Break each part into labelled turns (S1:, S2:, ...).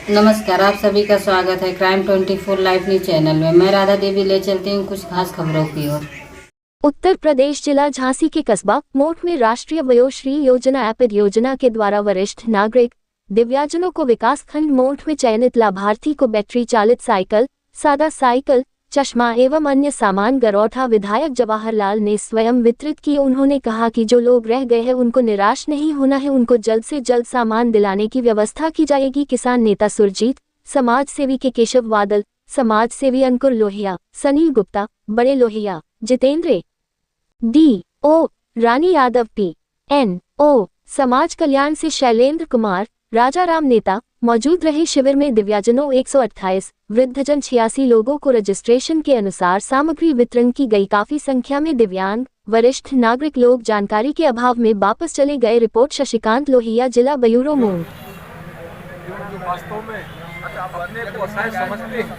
S1: नमस्कार, आप सभी का स्वागत है क्राइम 24 लाइव न्यूज चैनल में। मैं राधा देवी ले चलती हूँ कुछ खास खबरों की ओर।
S2: उत्तर प्रदेश जिला झांसी के कस्बा मोट में राष्ट्रीय वयोश्री योजना एपिड योजना के द्वारा वरिष्ठ नागरिक दिव्यांगजनों को विकास खंड मोट में चयनित लाभार्थी को बैटरी चालित साइकिल, सादा साइकिल, चश्मा एवं अन्य सामान गरौठा विधायक जवाहरलाल ने स्वयं वितरित किए। उन्होंने कहा कि जो लोग रह गए हैं उनको निराश नहीं होना है, उनको जल्द से जल्द सामान दिलाने की व्यवस्था की जाएगी। किसान नेता सुरजीत, समाज सेवी के केशव वादल, समाज सेवी अंकुर लोहिया, सनी गुप्ता, बड़े लोहिया, जितेंद्र D.O. रानी यादव P.N.O. समाज कल्याण से शैलेंद्र कुमार, राजाराम नेता मौजूद रहे। शिविर में दिव्यांगजनों 128, वृद्धजन 86 लोगों को रजिस्ट्रेशन के अनुसार सामग्री वितरण की गई। काफी संख्या में दिव्यांग वरिष्ठ नागरिक लोग जानकारी के अभाव में वापस चले गए। रिपोर्ट शशिकांत लोहिया, जिला ब्यूरो मूंग।
S3: वास्तव में अपने को असहाय समझते हैं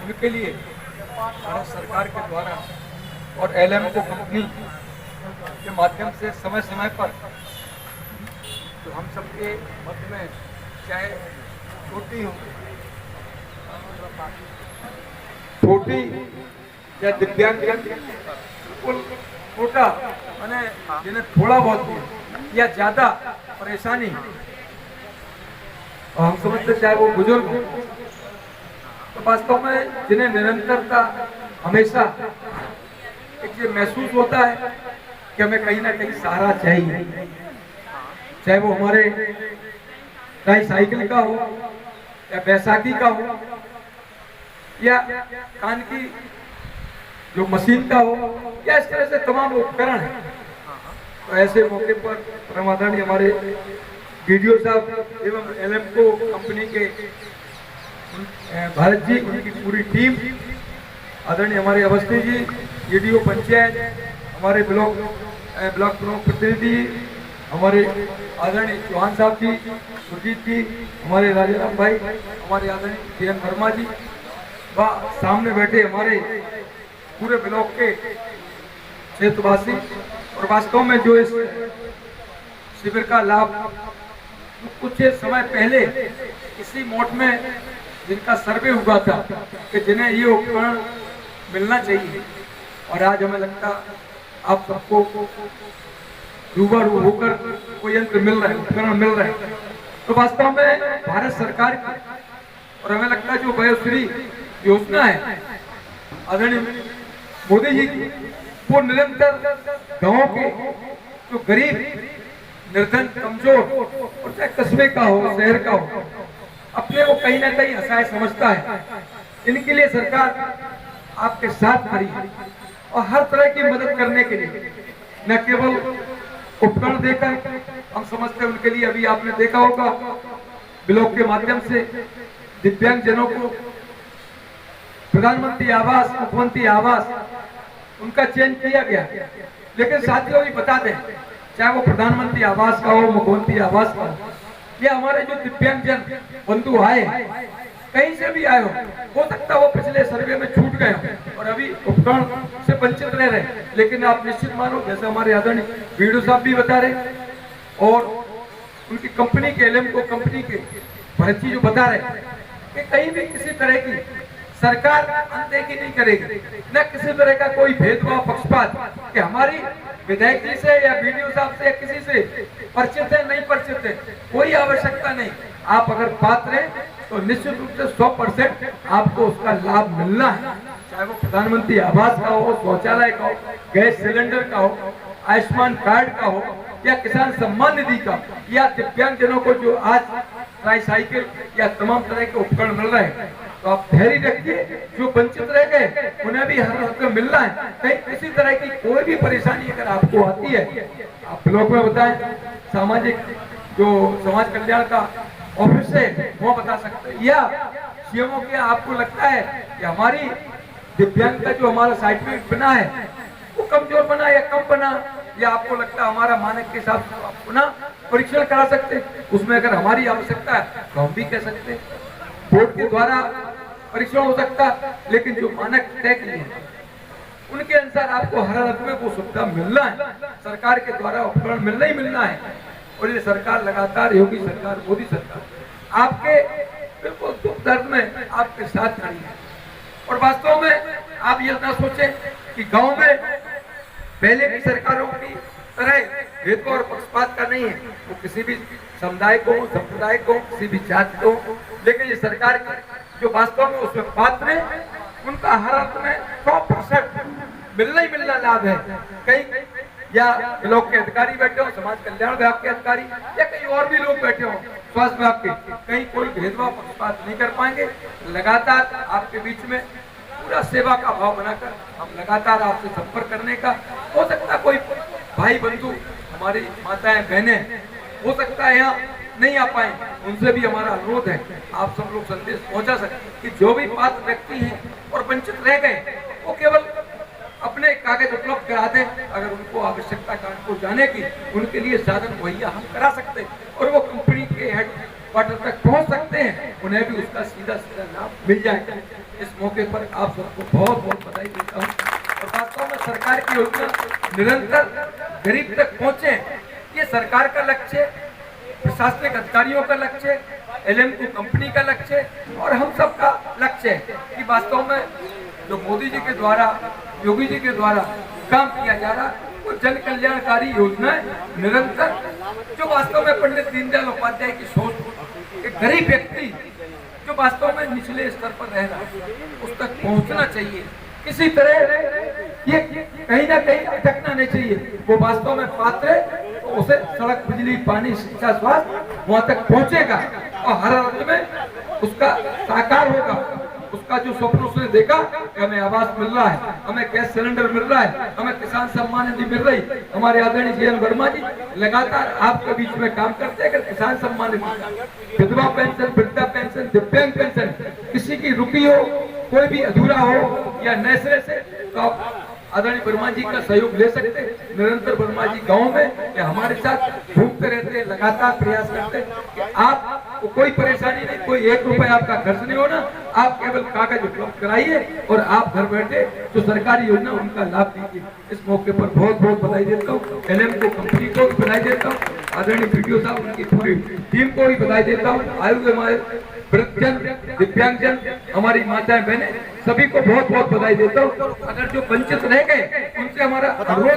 S3: उनके लिए भारत सरकार के द्वारा और एलएमको कंपनी के माध्यम से समय समय पर तो हम सबके मत में चाहे छोटी या दिव्यांग बिल्कुल छोटा मैंने जिन्हें थोड़ा बहुत या ज्यादा परेशानी और हम समझते चाहे वो बुजुर्ग हो तो वास्तव में जिन्हें निरंतरता हमेशा एक ये महसूस होता है कि हमें कहीं ना कहीं सहारा चाहिए, चाहे वो हमारे साइकिल का हो या बैसाखी का हो या कान की जो मशीन का हो या इस तरह से तमाम उपकरण है। तो ऐसे मौके पर परमाधानी हमारे वीडियो साहब एवं एलएमको कंपनी के भारत जी, उनकी पूरी टीम, आदरणीय हमारे अवस्थी जी, वीडियो पंचायत, हमारे ब्लॉक प्रमुख प्रतिनिधि, हमारे आदरणीय चौहान साहब जी, सुरजीत जी, हमारे राजाराम भाई, हमारे आदरणीय किरण वर्मा जी, व सामने बैठे हमारे पूरे ब्लॉक के क्षेत्रवासी। और वास्तव में जो इस शिविर का लाभ कुछ समय पहले इसी मोट में जिनका सर्वे हुआ था कि जिन्हें ये उपकरण मिलना चाहिए, और आज हमें लगता आप सबको रूबरू होकर कोई यंत्र मिल रहा है, उपकरण मिल रहे हैं। तो वास्तव में भारत सरकार की और हमें लगता है जो वयोश्री योजना है आदरणीय मोदी जी की, वो निरंतर गांवों के जो गरीब, निर्धन, कमजोर और चाहे कस्बे का हो, शहर का हो, अपने को कहीं ना कहीं असहाय समझता है। इनके लिए सरकार आपके साथ खड़ी है और हर तरह की मदद करने के लिए, न केवल उपकरण देकर, हम समझते हैं उनके लिए अभी आपने देखा होगा ब्लॉक के माध्यम से दिव्यांग जनों को प्रधानमंत्री आवास, मुख्यमंत्री आवास उनका चयन किया गया। लेकिन साथियों भी बता दें, चाहे वो प्रधानमंत्री आवास का हो, मुख्यमंत्री आवास का हो, या हमारे जो दिव्यांग जन बंधु आए, कहीं से भी आए हो सकता वो पिछले सर्वे में छूट गए और अभी उपकरण से वंचित रह रहे। लेकिन आप निश्चित मानो, जैसे हमारे आदरणीय वीडियो साहब भी बता रहे और उनकी कंपनी के एलएमको कंपनी के भरत जी जो बता रहे कि कहीं भी किसी तरह की सरकार अनदेखी नहीं करेगी, न किसी तरह का कोई भेदभाव, पक्षपात कि हमारी विधायक जी से या वीडियो साहब से या किसी से परिचित है, नहीं परिचित है, कोई आवश्यकता नहीं। आप अगर पात्र हैं तो निश्चित रूप से 100% आपको उसका लाभ मिलना है, चाहे वो प्रधानमंत्री आवास का हो, शौचालय का हो, गैस सिलेंडर का हो, आयुष्मान कार्ड का हो, या किसान सम्मान निधि का, या दिव्यांग जनों को जो आज ट्राईसाइकिल या तमाम तरह के उपकरण मिल रहे हैं। तो आप धैर्य रखिए, जो वंचित रह गए उन्हें भी हर हक में मिलना है। कहीं किसी तरह की कोई भी परेशानी अगर आपको आती है, आप ब्लॉक में बताएं, सामाजिक जो समाज कल्याण का ऑफिस है वो बता सकते हैं, या सीएमओ के आपको लगता है कि हमारी दिव्यांग का जो हमारा सर्टिफिकेट बना है वो कमजोर बना या कम बना, या आपको लगता है हमारा मानक के हिसाब से आप पुनः परीक्षण करा सकते हैं, उसमें अगर हमारी आवश्यकता है तो हम भी कह सकते हैं। बोर्ड के द्वारा परीक्षण हो सकता है, लेकिन जो मानक तय किए हैं उनके अनुसार आपको हर हालत में वो सुविधा मिलना है, सरकार के द्वारा उपकरण मिलना ही मिलना है। और ये सरकार लगातार, योगी सरकार, मोदी सरकार आपके बिल्कुल दुख दर्द में आपके साथ खड़ी है। और वास्तव में आप ये ना सोचें कि गांव में पहले की सरकारों की तरह भेदभाव और पक्षपात का नहीं है, वो किसी भी समुदाय को, संप्रदाय को, किसी भी जाति को, लेकिन ये सरकार जो वास्तव में उसमें पात्र है उनका हर अर्थ में 100% मिलना ही मिलना लाभ है। कहीं या लोग के अधिकारी बैठे हो, समाज कल्याण विभाग के अधिकारी या कहीं और भी लोग बैठे हो स्वास्थ्य विभाग के, कहीं कोई भेदभाव पक्षपात नहीं कर पाएंगे। लगातार आपके बीच में पूरा सेवा का भाव बनाकर हम लगातार आपसे संपर्क करने का, हो सकता कोई भाई बंधु हमारी माताएं बहनें हो सकता है यहाँ नहीं आ पाए, उनसे भी हमारा अनुरोध है आप सब लोग संदेश पहुंचा सकते कि जो भी पात्र व्यक्ति हैं और वंचित रह गए वो केवल अपने कागज उपलब्ध करा दें। अगर उनको आवश्यकता कार्ड को जाने की उनके लिए साधन मुहैया हम करा सकते हैं और वो कंपनी के हेड क्वार्टर तक पहुंच सकते हैं, उन्हें भी उसका सीधा सीधा लाभ मिल जाएगा। इस मौके पर आप सबको बहुत बहुत बधाई देता हूँ। और वास्तव में सरकार की योजना निरंतर गरीब तक पहुंचे, ये सरकार का लक्ष्य, प्रशासनिक अधिकारियों का लक्ष्य, एलएमको कंपनी का लक्ष्य और हम सब का लक्ष्य है कि वास्तव में जो मोदी जी के द्वारा, योगी जी के द्वारा काम किया जा रहा वो जन कल्याणकारी योजनाएं निरंतर, जो वास्तव में पंडित दीनदयाल उपाध्याय की सोच, एक गरीब व्यक्ति जो वास्तव में निचले स्तर पर रह रहा है उस तक पहुंचना चाहिए। किसी तरह ये कहीं ना कहीं अटकना नहीं चाहिए। वो वास्तव में पात्र है तो उसे सड़क, बिजली, पानी, शिक्षा, स्वास्थ्य वहां तक पहुंचेगा और हर अर्थ में उसका साकार होगा। उसका जो स्वप्न उसने देखा कि हमें आवास मिल रहा है, हमें गैस सिलेंडर मिल रहा है, हमें किसान सम्मान निधि मिल रही, हमारे आदरणीय JL वर्मा जी लगातार आपके बीच में काम करते हैं। अगर किसान सम्मान निधि, विधवा पेंशन, वृद्धा पेंशन, दिव्यांग पेंशन किसी की रुकी हो, कोई भी अधूरा हो या नए सिरे से, तो आप आदरणीय वर्मा जी का सहयोग ले सकते हैं। निरंतर वर्मा जी गांव में या हमारे साथ घूमते रहते हैं, लगातार प्रयास करते हैं कि आपको कोई परेशानी नहीं, कोई 1 रुपए आपका खर्च नहीं होना, आप केवल कागज उपलब्ध कराइए और आप घर बैठे जो सरकारी योजना उनका लाभ दीजिए। इस मौके पर बहुत बहुत बधाई देता हूँ, एलएमको कंपनी को भी बधाई देता हूँ, आदरणीय वीडियो साहब उनकी पूरी टीम को भी बधाई देता हूँ, आयु वृद्धजन, दिव्यांगजन, हमारी माताएं बहनें सभी को बहुत बहुत बधाई देता हूँ। अगर जो वंचित रह गए उनसे हमारा अनुरोध है